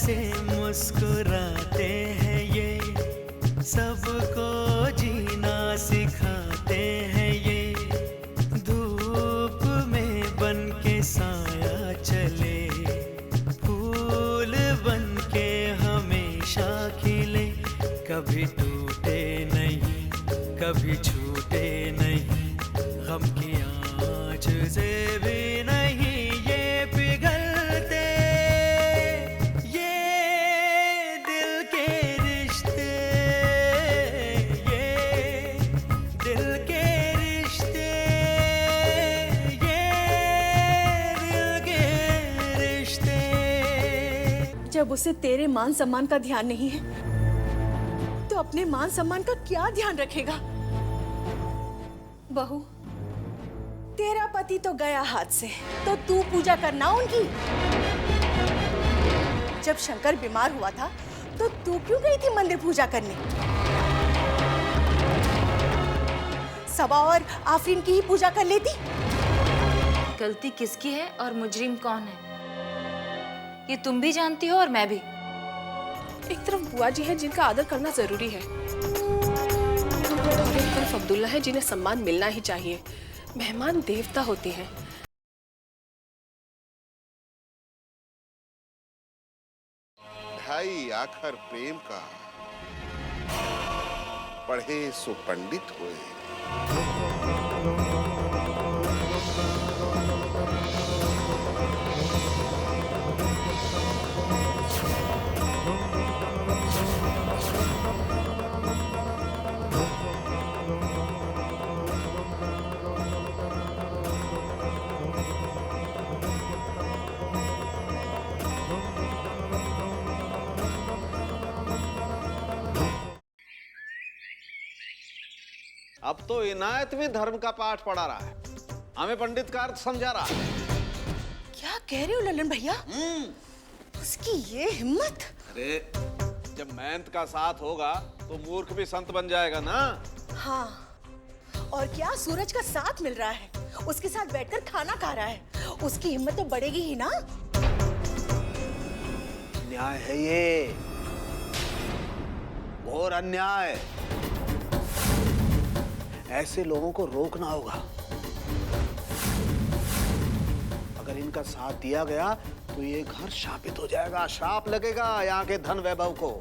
से मुस्कुराते हैं ये, सबको जीना सिखाते हैं ये। धूप में बन के साया चले, फूल बन के हमेशा खिले, कभी टूटे नहीं, कभी छूटे नहीं, गम की आँच से भी नहीं ये पिघलते, ये दिल के रिश्ते, ये दिल के रिश्ते, ये दिल के रिश्ते। जब उसे तेरे मान सम्मान का ध्यान नहीं है, तो अपने मान सम्मान का क्या ध्यान रखेगा? बहू, तेरा पति तो गया हाथ से, तो तू पूजा करना उनकी। जब शंकर बीमार हुआ था, तो तू क्यों गई थी मंदिर पूजा करने? सबा और आफरीन की ही पूजा कर लेती। गलती किसकी है और मुजरिम कौन है, ये तुम भी जानती हो और मैं भी। एक तरफ बुआ जी हैं जिनका आदर करना जरूरी है, और एक तरफ अब्दुल्ला है जिन्हें सम्मान मिलना ही चाहिए। मेहमान देवता होते हैं। ढाई आखर प्रेम का, पढ़े सो पंडित हुए। अब तो इनायत भी धर्म का पाठ पढ़ा रहा है, हमें पंडित का अर्थ समझा रहा है। क्या कह रहे हो ललन भैया? उसकी ये हिम्मत! अरे जब मेहनत का साथ होगा तो मूर्ख भी संत बन जाएगा ना। हाँ, और क्या सूरज का साथ मिल रहा है, उसके साथ बैठकर खाना खा रहा है, उसकी हिम्मत तो बढ़ेगी ही ना। न्याय है ये, घोर अन्याय। ऐसे लोगों को रोकना होगा। अगर इनका साथ दिया गया तो ये घर शापित हो जाएगा, श्राप लगेगा यहाँ के धन वैभव को।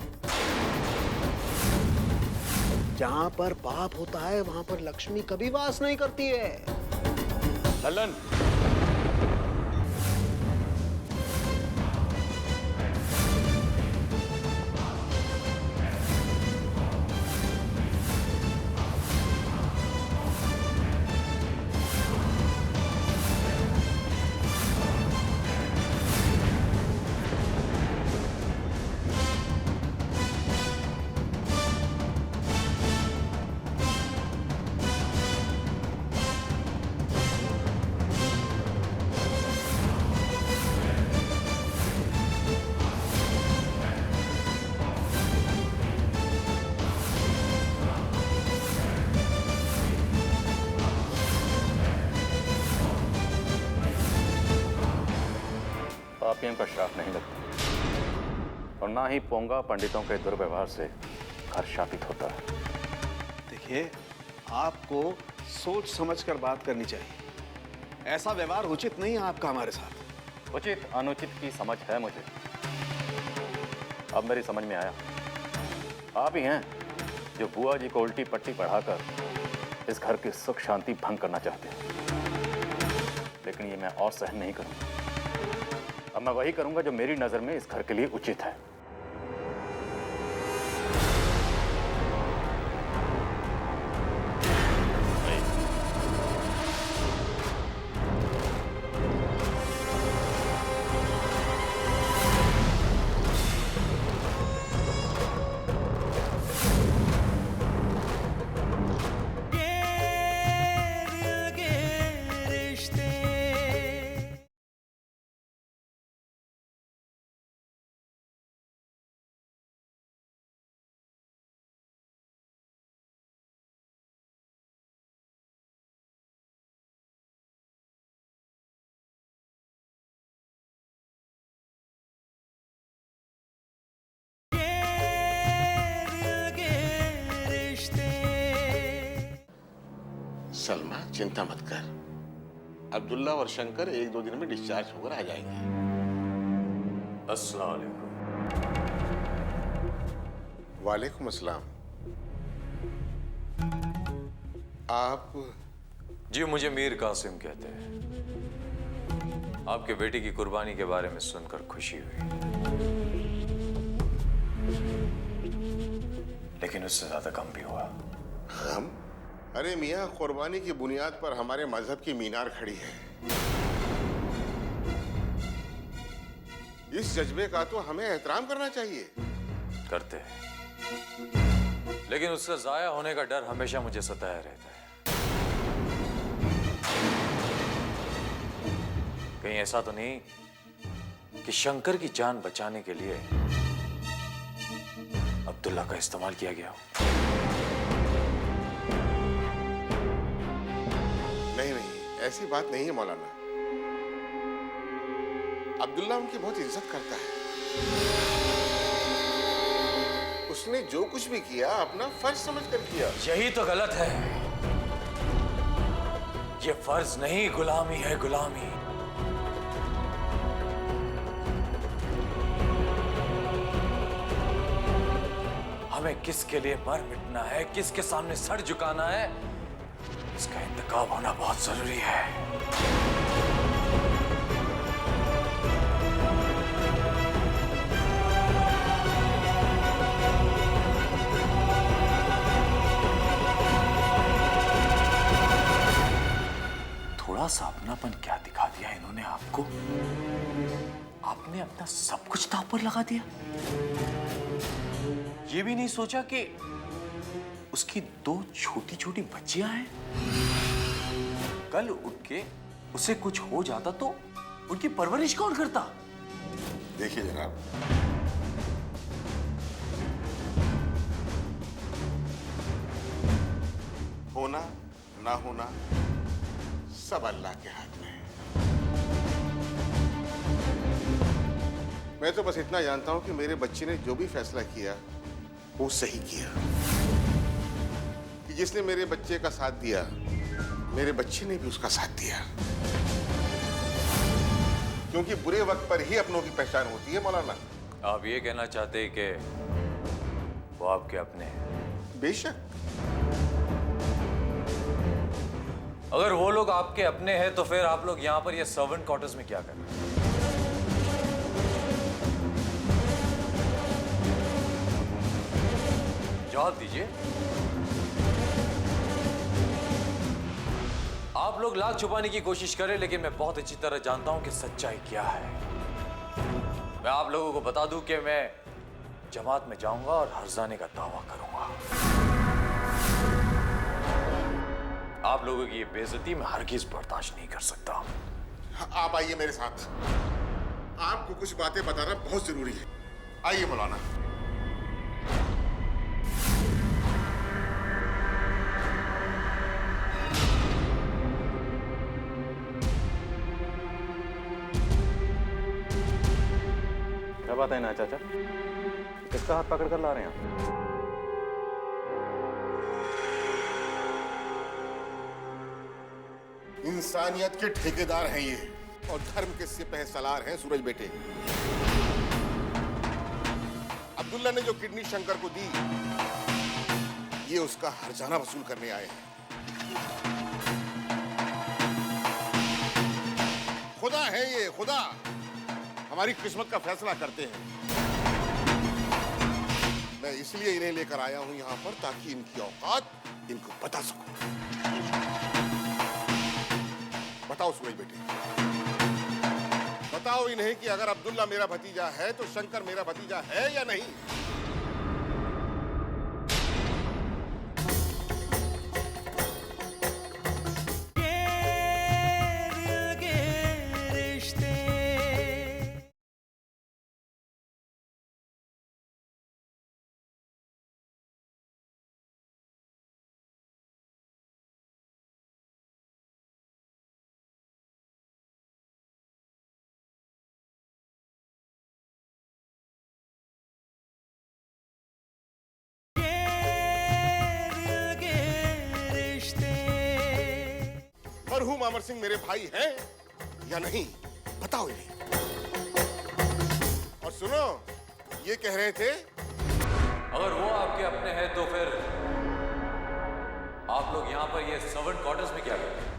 जहां पर पाप होता है वहां पर लक्ष्मी कभी वास नहीं करती है। ललन, पापियों का श्राप नहीं लगता और ना ही पोंगा पंडितों के दुर्व्यवहार से घर शापित होता है। देखिए, आपको सोच समझकर बात करनी चाहिए। ऐसा व्यवहार उचित नहीं है आपका हमारे साथ। उचित अनुचित की समझ है मुझे, अब मेरी समझ में आया। आप ही हैं जो बुआ जी को उल्टी पट्टी पढ़ाकर इस घर की सुख शांति भंग करना चाहते हैं, लेकिन ये मैं और सहन नहीं करूंगा। अब मैं वही करूंगा जो मेरी नजर में इस घर के लिए उचित है। सलमा चिंता मत कर, अब्दुल्ला और शंकर 1-2 दिन में डिस्चार्ज होकर आ जाएंगे। अस्सलाम वालेकुम। वालेकुम अस्सलाम। आप? जी, मुझे मीर कासिम कहते हैं। आपके बेटे की कुर्बानी के बारे में सुनकर खुशी हुई, लेकिन उससे ज्यादा गम भी हुआ। हम? अरे मियाँ, कुर्बानी की बुनियाद पर हमारे मजहब की मीनार खड़ी है। इस जज्बे का तो हमें एहतराम करना चाहिए। करते हैं, लेकिन उससे जाया होने का डर हमेशा मुझे सताया रहता है। कहीं ऐसा तो नहीं कि शंकर की जान बचाने के लिए अब्दुल्ला का इस्तेमाल किया गया हो? नहीं नहीं, ऐसी बात नहीं है मौलाना। अब्दुल्ला उनकी बहुत इज्जत करता है। उसने जो कुछ भी किया अपना फर्ज समझकर किया। यही तो गलत है। ये फर्ज नहीं, गुलामी है, गुलामी। हमें किसके लिए मर मिटना है, किसके सामने सर झुकाना है, इसका इंतखाब होना बहुत जरूरी है। थोड़ा सा अपनापन क्या दिखा दिया इन्होंने आपको? आपने अपना सब कुछ दांव पर लगा दिया। ये भी नहीं सोचा कि उसकी 2 छोटी छोटी बच्चियां हैं। कल उठ के उसे कुछ हो जाता तो उनकी परवरिश कौन करता? देखिए जनाब, होना ना होना सब अल्लाह के हाथ में है। मैं तो बस इतना जानता हूं कि मेरे बच्चे ने जो भी फैसला किया वो सही किया। कि जिसने मेरे बच्चे का साथ दिया, मेरे बच्चे ने भी उसका साथ दिया। क्योंकि बुरे वक्त पर ही अपनों की पहचान होती है मौलाना। आप ये कहना चाहते हैं कि वो आपके अपने हैं? बेशक। अगर वो लोग आपके अपने हैं तो फिर आप लोग यहां पर ये सर्वेंट क्वार्टर्स में क्या कर रहे हैं? जवाब दीजिए। आप लोग लाख छुपाने की कोशिश करें, लेकिन मैं बहुत अच्छी तरह जानता हूं कि सच्चाई क्या है। मैं आप लोगों को बता दूं कि मैं जमात में जाऊंगा और हर्जाने का दावा करूंगा। आप लोगों की ये बेइज्जती मैं हरगिज बर्दाश्त नहीं कर सकता। आप आइए मेरे साथ, आपको कुछ बातें बताना बहुत जरूरी है। आइए मौलाना। क्या बात है ना चाचा? किसका हाथ पकड़ कर ला रहे हैं आप? इंसानियत के ठेकेदार हैं ये, और धर्म के सिपह सलार हैं सूरज बेटे। अब्दुल्ला ने जो किडनी शंकर को दी, ये उसका हर्जाना वसूल करने आए हैं। खुदा है ये, खुदा हमारी किस्मत का फैसला करते हैं। मैं इसलिए इन्हें लेकर आया हूं यहां पर, ताकि इनकी औकात इनको बता सकूं। बताओ सूरज बेटे, बताओ इन्हें कि अगर अब्दुल्ला मेरा भतीजा है तो शंकर मेरा भतीजा है या नहीं? मरहूम अमर सिंह मेरे भाई हैं या नहीं, बताओ इन्हें। और सुनो, ये कह रहे थे अगर वो आपके अपने हैं तो फिर आप लोग यहाँ पर ये सर्वेंट क्वार्टर्स में क्या कर रहे हैं?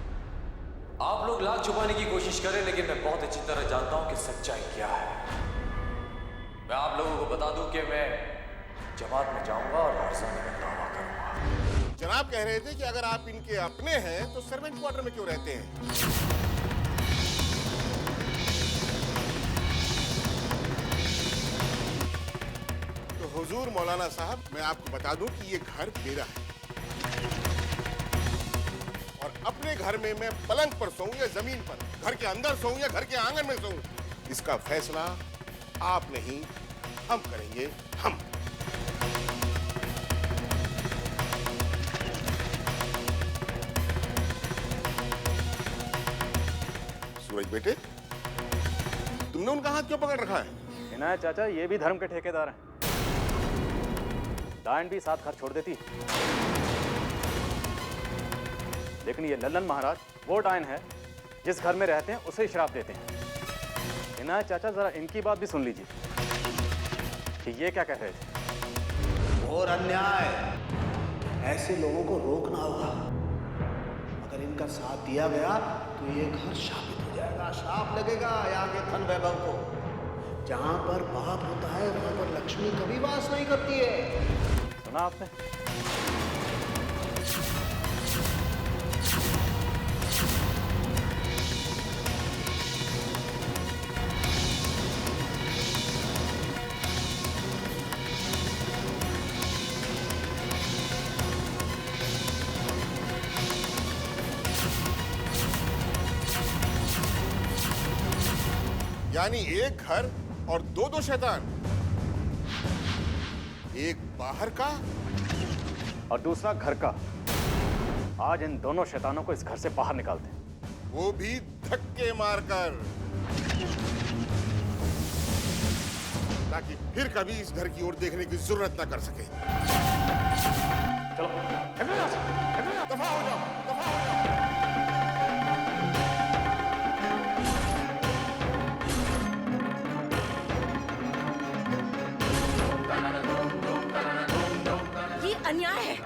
आप लोग लाख छुपाने की कोशिश करें, लेकिन मैं बहुत अच्छी तरह जानता हूं कि सच्चाई क्या है। मैं आप लोगों को बता दूं कि मैं जमात में जाऊंगा और हर्जाने का दावा करूंगा। जनाब कह रहे थे कि अगर आप इनके अपने हैं तो सर्वेंट क्वार्टर में क्यों रहते हैं? तो हुजूर मौलाना साहब, मैं आपको बता दूं कि ये घर मेरा है और अपने घर में मैं पलंग पर सोऊं या जमीन पर, घर के अंदर सोऊं या घर के आंगन में सोऊं, इसका फैसला आप नहीं हम करेंगे। हम सूरज बेटे, तुमने उनका हाथ क्यों पकड़ रखा है? इनायत चाचा, ये भी धर्म के ठेकेदार हैं। डायन भी साथ घर छोड़ देती, लेकिन ये लल्लन महाराज वो डायन है जिस घर में रहते हैं उसे श्राप देते हैं। इनायत चाचा, जरा इनकी बात भी सुन लीजिए कि ये क्या कह रहे थे। और अन्याय, ऐसे लोगों को रोकना होगा। अगर इनका साथ दिया गया तो ये घर शापित हो जाएगा, श्राप लगेगा यहाँ के धन वैभव को। जहाँ पर पाप होता है वहां पर लक्ष्मी कभी वास नहीं करती है। सुना आपने? यानी एक घर और दो दो शैतान, एक बाहर का और दूसरा घर का। आज इन दोनों शैतानों को इस घर से बाहर निकालते हैं, वो भी धक्के मारकर, ताकि फिर कभी इस घर की ओर देखने की जरूरत ना कर सके। चलो दफा हो जाओ, दफा हो जाओ। ये अन्याय है,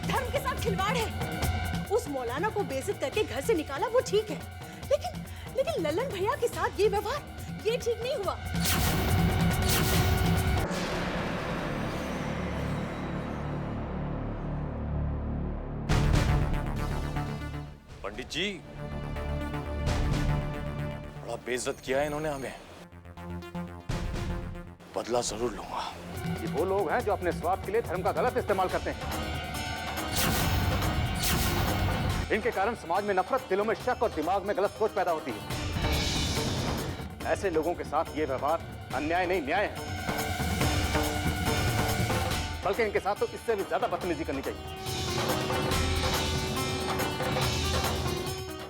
धर्म के साथ खिलवाड़ है। उस मौलाना को बेइज्जत करके घर से निकाला वो ठीक है, लेकिन लल्लन भैया के साथ ये व्यवहार, ये ठीक नहीं हुआ। पंडित जी, बड़ा बेइज्जत किया है इन्होंने हमें, बदला जरूर लूंगा। ये वो लोग हैं जो अपने स्वार्थ के लिए धर्म का गलत इस्तेमाल करते हैं। इनके कारण समाज में नफरत, दिलों में शक और दिमाग में गलत सोच पैदा होती है। ऐसे लोगों के साथ ये व्यवहार अन्याय नहीं, न्याय है। बल्कि इनके साथ तो इससे भी ज्यादा बदतमीजी करनी चाहिए।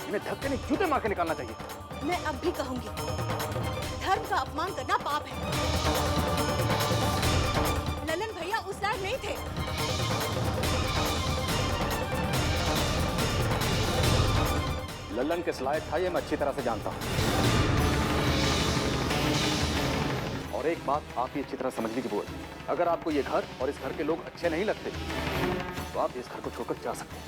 इन्हें धक्के नहीं, जूते मार के निकालना चाहिए। मैं अब भी कहूंगी, धर्म का अपमान करना पाप है। लल्लन भैया उस लायक नहीं थे। लल्लन किस लायक था ये मैं अच्छी तरह से जानता हूं। और एक बात आप ये अच्छी तरह समझ लीजिए बुआ, अगर आपको ये घर और इस घर के लोग अच्छे नहीं लगते तो आप इस घर को छोड़कर जा सकते हैं।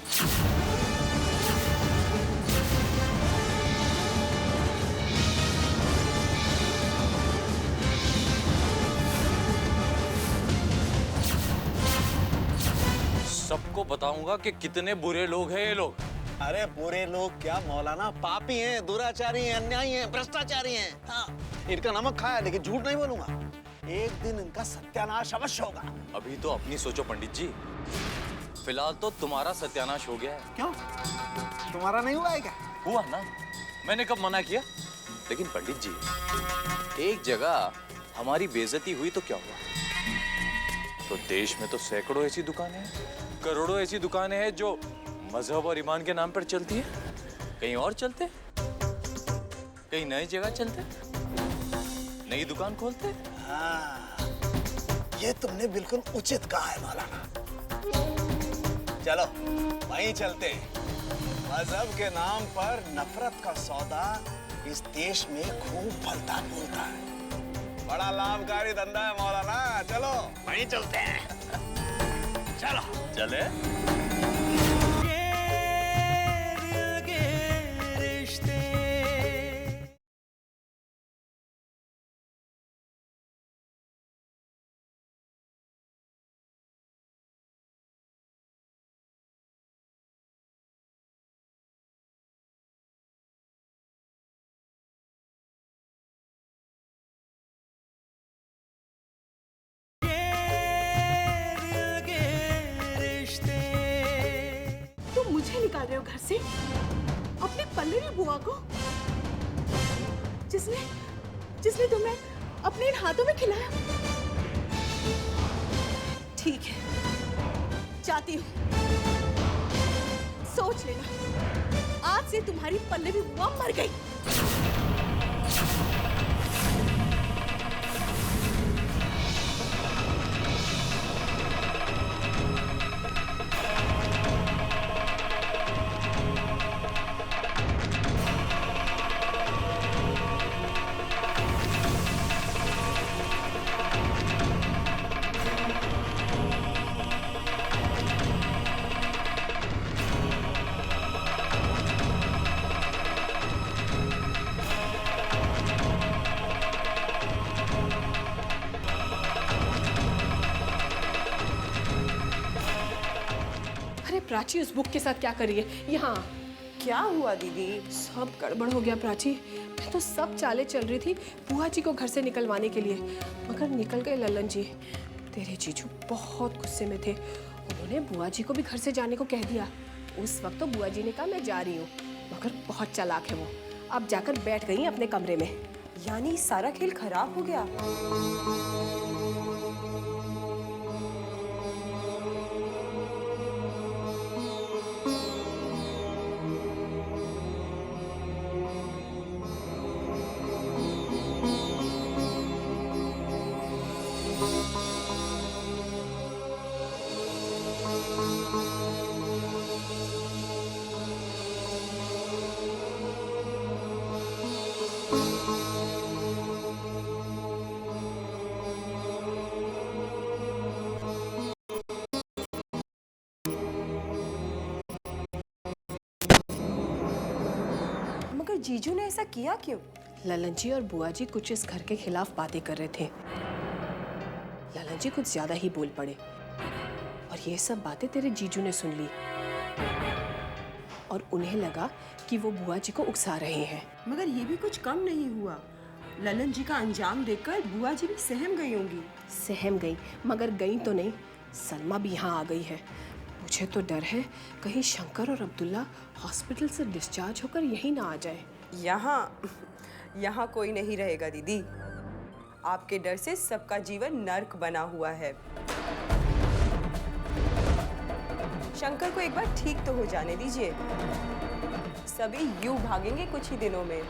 सबको बताऊंगा कि कितने बुरे लोग हैं ये लोग। अरे बुरे लोग क्या मौलाना, पापी हैं, दुराचारी हैं, अन्यायी हैं, भ्रष्टाचारी हैं। हाँ, इनका नमक खाया लेकिन झूठ नहीं बोलूंगा। एक दिन इनका सत्यानाश अवश्य होगा। अभी तो अपनी सोचो पंडित जी, फिलहाल तो तुम्हारा सत्यानाश हो गया है। क्यों, तुम्हारा नहीं हुआ है क्या? हुआ ना, मैंने कब मना किया? लेकिन पंडित जी, एक जगह हमारी बेइज्जती हुई तो क्या हुआ? तो देश में तो सैकड़ों ऐसी दुकानें हैं, करोड़ों ऐसी दुकानें हैं जो मजहब और ईमान के नाम पर चलती है। कहीं और चलते, कहीं नई जगह चलते, नई दुकान खोलते। हाँ, ये तुमने बिल्कुल उचित कहा है मौलाना। चलो वहीं चलते, मजहब के नाम पर नफरत का सौदा इस देश में खूब फलता फूलता है। बड़ा लाभकारी धंधा है मौलाना। चलो वहीं चलते हैं। चलो चले। ये दिल के रिश्ते तुम मुझे निकाल रहे हो घर से, अपनी पल्लवी बुआ को, जिसने तुम्हें अपने इन हाथों में खिलाया। ठीक है, जाती हूँ। सोच लेना, आज से तुम्हारी पल्लवी बुआ मर गई। प्राची उस बुक के साथ क्या कर रही है यहाँ? क्या हुआ दीदी? सब गड़बड़ हो गया प्राची। मैं तो सब चालें चल रही थी बुआ जी को घर से निकलवाने के लिए, मगर निकल गए लल्लन जी। तेरे जीजू बहुत गुस्से में थे, उन्होंने बुआ जी को भी घर से जाने को कह दिया। उस वक्त तो बुआ जी ने कहा मैं जा रही हूँ, मगर बहुत चालाक है वो। अब जाकर बैठ गई अपने कमरे में। यानी सारा खेल खराब हो गया। जीजू ने ऐसा किया क्यों? ललन जी और बुआ जी कुछ इस घर के खिलाफ बातें कर रहे थे। ललन जी कुछ ज्यादा ही बोल पड़े और ये सब बातें तेरे जीजू ने सुन ली और उन्हें लगा कि वो बुआ जी को उकसा रहे हैं। मगर ये भी कुछ कम नहीं हुआ। ललन जी का अंजाम देखकर बुआ जी भी सहम गई होंगी। सहम गई, मगर गई तो नहीं, सलमा भी यहाँ आ गई है। मुझे तो डर है कहीं शंकर और अब्दुल्ला हॉस्पिटल से डिस्चार्ज होकर यहीं ना आ जाए। यहाँ कोई नहीं रहेगा दीदी। आपके डर से सबका जीवन नर्क बना हुआ है। शंकर को एक बार ठीक तो हो जाने दीजिए, सभी यूं भागेंगे कुछ ही दिनों में।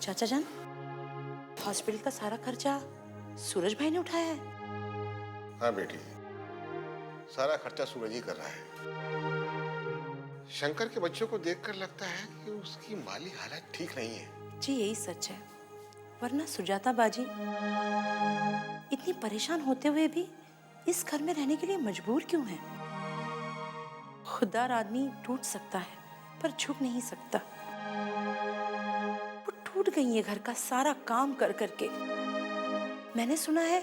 चाचा जान, हॉस्पिटल का सारा खर्चा सूरज भाई ने उठाया है? हाँ बेटी, सारा खर्चा सूरज ही कर रहा है। शंकर के बच्चों को देखकर लगता है कि उसकी माली हालत ठीक नहीं है। जी यही सच है, वरना सुजाता बाजी इतनी परेशान होते हुए भी इस घर में रहने के लिए मजबूर क्यों है? खुददार आदमी टूट सकता है पर झुक नहीं सकता। वो टूट गई है घर का सारा काम कर करके। मैंने सुना है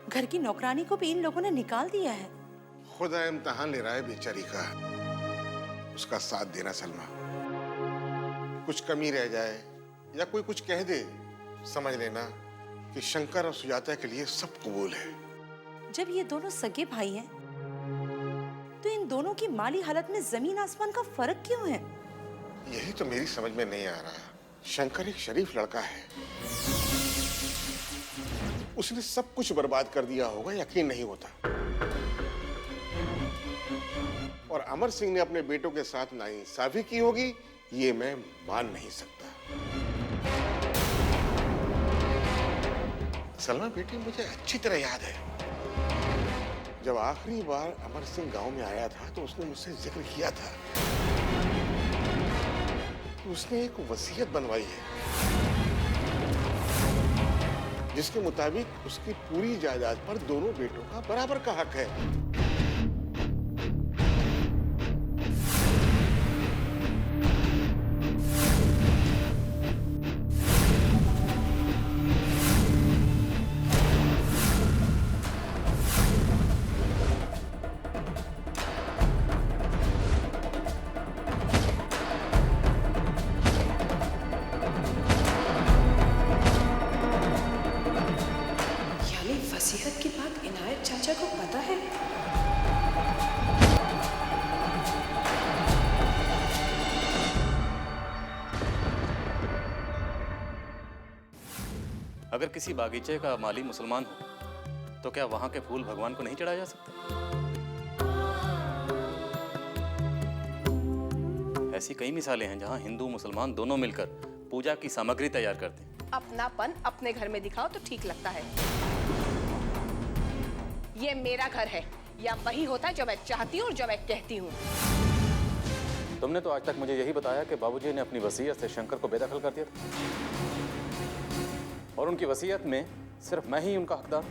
घर की नौकरानी को भी इन लोगों ने निकाल दिया है। खुदा इम्तिहान ले रहा है बेचारी का, उसका साथ देना सलमा। कुछ कमी रह जाए या कोई कुछ कह दे, समझ लेना कि शंकर और सुजाता के लिए सब कबूल है। जब ये दोनों सगे भाई हैं, तो इन दोनों की माली हालत में जमीन आसमान का फर्क क्यों है? यही तो मेरी समझ में नहीं आ रहा। शंकर एक शरीफ लड़का है, उसने सब कुछ बर्बाद कर दिया होगा, यकीन नहीं होता। और अमर सिंह ने अपने बेटों के साथ नाइंसाफी की होगी, ये मैं मान नहीं सकता। सलमा बेटी, मुझे अच्छी तरह याद है, जब आखिरी बार अमर सिंह गांव में आया था तो उसने मुझसे जिक्र किया था कि उसने एक वसीयत बनवाई है जिसके मुताबिक उसकी पूरी जायदाद पर दोनों बेटों का बराबर का हक है। वसीयत की बात इनायत चाचा को पता है? अगर किसी बागीचे का माली मुसलमान हो तो क्या वहां के फूल भगवान को नहीं चढ़ाए जा सकते? ऐसी कई मिसालें हैं जहां हिंदू मुसलमान दोनों मिलकर पूजा की सामग्री तैयार करते हैं। अपनापन अपने घर में दिखाओ तो ठीक लगता है। ये मेरा घर है, या वही होता है जो मैं चाहती हूँ और जो मैं कहती हूँ। तुमने तो आज तक मुझे यही बताया कि बाबूजी ने अपनी वसीयत से शंकर को बेदखल कर दिया था और उनकी वसीयत में सिर्फ मैं ही उनका हकदार।